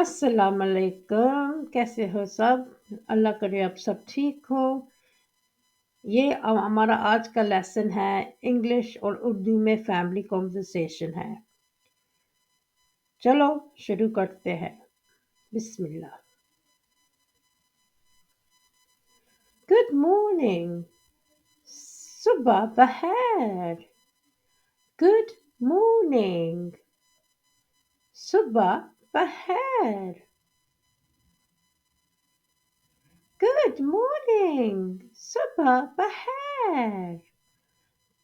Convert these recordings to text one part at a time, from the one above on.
अस्सलाम वालेकुम। कैसे हो सब? अल्लाह करे आप सब ठीक हो। ये हमारा आज का लेसन है। इंग्लिश और उर्दू में फैमिली कॉन्वर्सेशन है। चलो शुरू करते हैं। बिस्मिल्लाह। Good morning. सुबह बखैर। Good morning. सुबह बखैर। Good morning. सुबह बखैर।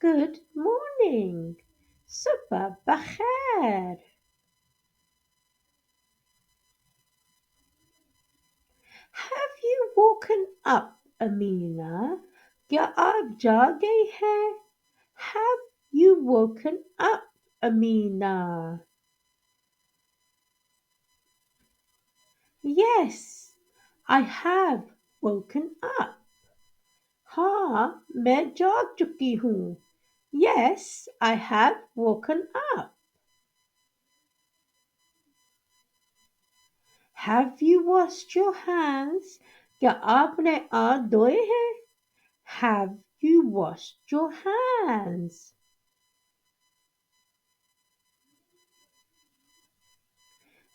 Good morning. सुबह बखैर। Have you woken up, Amina? क्या आप जाग गई हैं? Have you woken up, Amina? Yes, I have woken up. हाँ, मैं जाग चुकी हूँ. Yes, I have woken up. Have you washed your hands? क्या आपने हाथ धोए हैं? Have you washed your hands?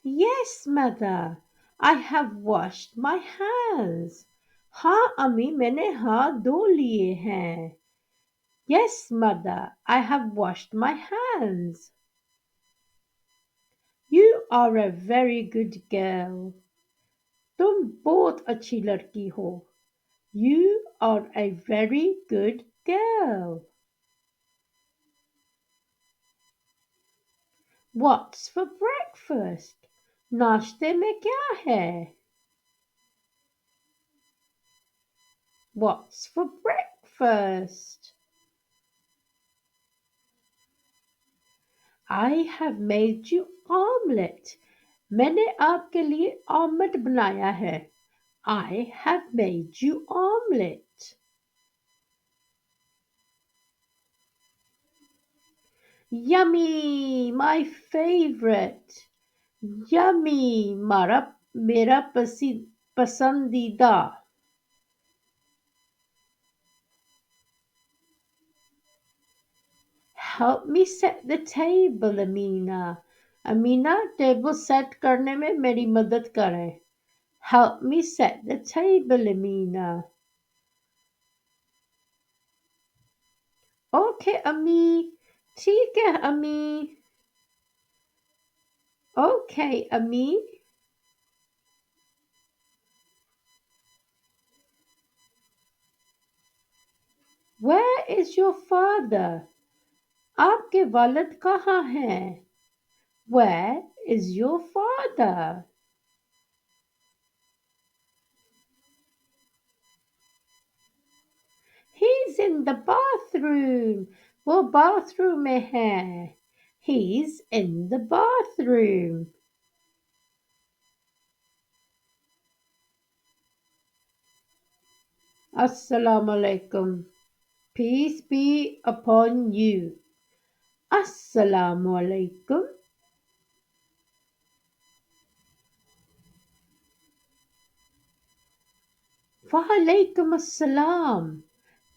Yes, mother, I have washed my hands. हाँ अम्मी मैंने हाथ धो लिए हैं. Yes, mother, I have washed my hands. You are a very good girl. तुम बहुत अच्छी लड़की हो. You are a very good girl. What's for breakfast? नाश्ते में क्या है? What's for breakfast? I have made you omelette. मैंने आपके लिए ऑमलेट बनाया है. I have made you omelette. Yummy, my favorite. Yummy, मेरा पसंदीदा. Help me set the table, Amina. Amina, table set करने में मेरी मदद करें. Help me set the table, Amina. Okay, Ami. ठीक है, Ami. Okay, Ami. Where is your father? आपके वालिद कहाँ हैं? Where is your father? He's in the bathroom. वो bathroom में है. He's in the bathroom. Assalamu alaikum. Peace be upon you. Assalamu alaikum. Wa alaikum assalam.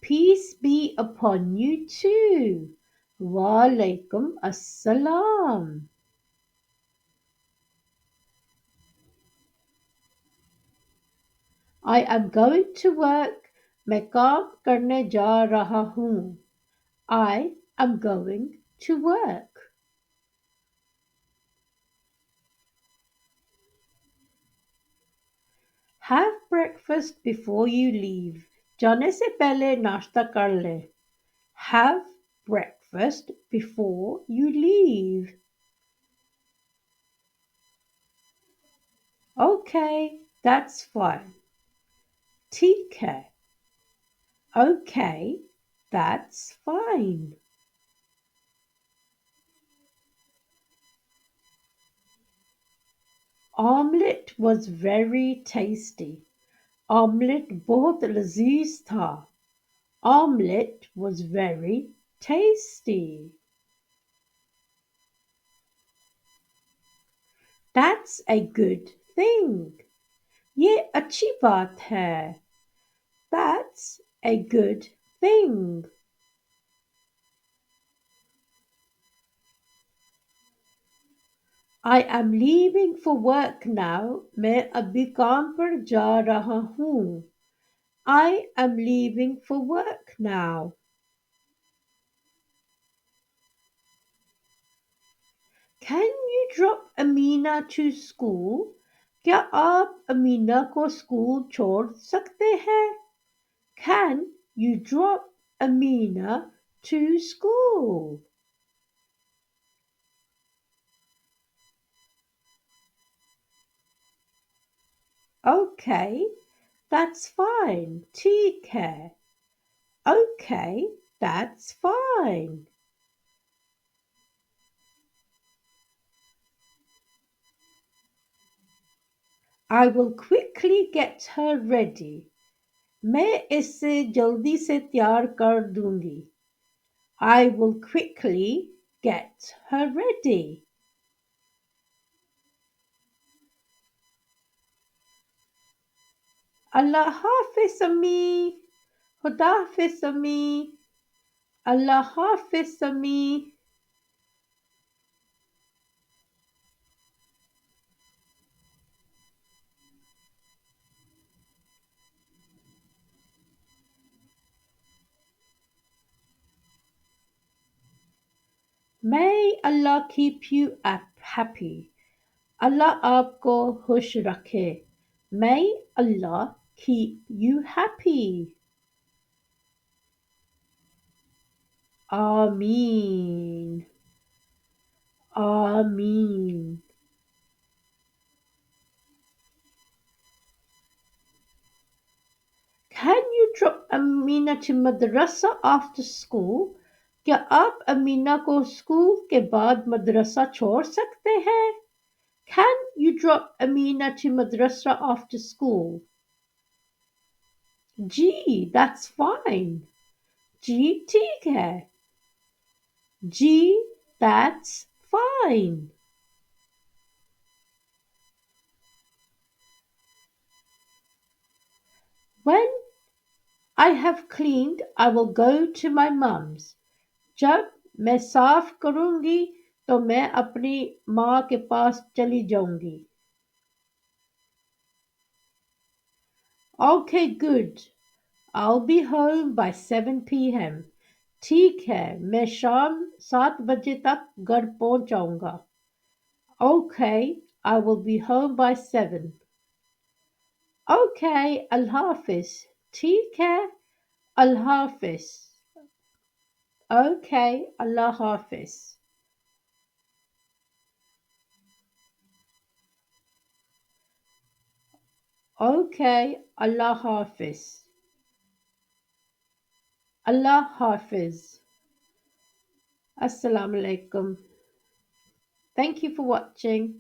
Peace be upon you too. Wa alaikum assalam. I am going to work. मैं काम करने जा रहा हूँ. I am going to work. Have breakfast before you leave. जाने से पहले नाश्ता कर ले. Have breakfast before you leave. Okay, that's fine. ठीक है. Okay, that's fine. Omelette was very tasty. Omelette बहुत लजीज था. Omelette was very tasty. That's a good thing. ये अच्छी बात है. That's a good thing. I am leaving for work now. मैं अभी काम पर जा रहा हूँ. I am leaving for work now. Can you drop Amina to school? क्या आप अमीना को स्कूल छोड़ सकते हैं? Can you drop Amina to school? Okay, that's fine. ठीक है. Okay, that's fine. I will quickly get her ready. मैं इसे जल्दी से तैयार कर दूंगी. I will quickly get her ready. Allah Hafiz Ami. Khuda Hafiz Ami. Allah Hafiz Ami. May Allah keep you up happy. Allah आपको खुश रखे. May Allah keep you happy. Ameen. Ameen. Can you drop Amina to madrasa after school? क्या आप अमीना को school के बाद मदरसा छोड़ सकते हैं? Can you drop Amina to madrasa after school? Gee, that's fine. जी ठीक है. Gee, that's fine. When I have cleaned, I will go to my mum's. जब मैं साफ करूंगी तो मैं अपनी माँ के पास चली जाऊंगी. Okay, good. I'll be home by 7 p.m. ठीक है, मैं शाम 7 बजे तक घर पहुंच जाऊंगा. Okay, I will be home by 7. Okay, Allah Hafiz. ठीक है, Allah Hafiz. Okay, Allah Hafiz. Okay, Allah Hafiz. Allah Hafiz. Assalamu alaikum. Thank you for watching.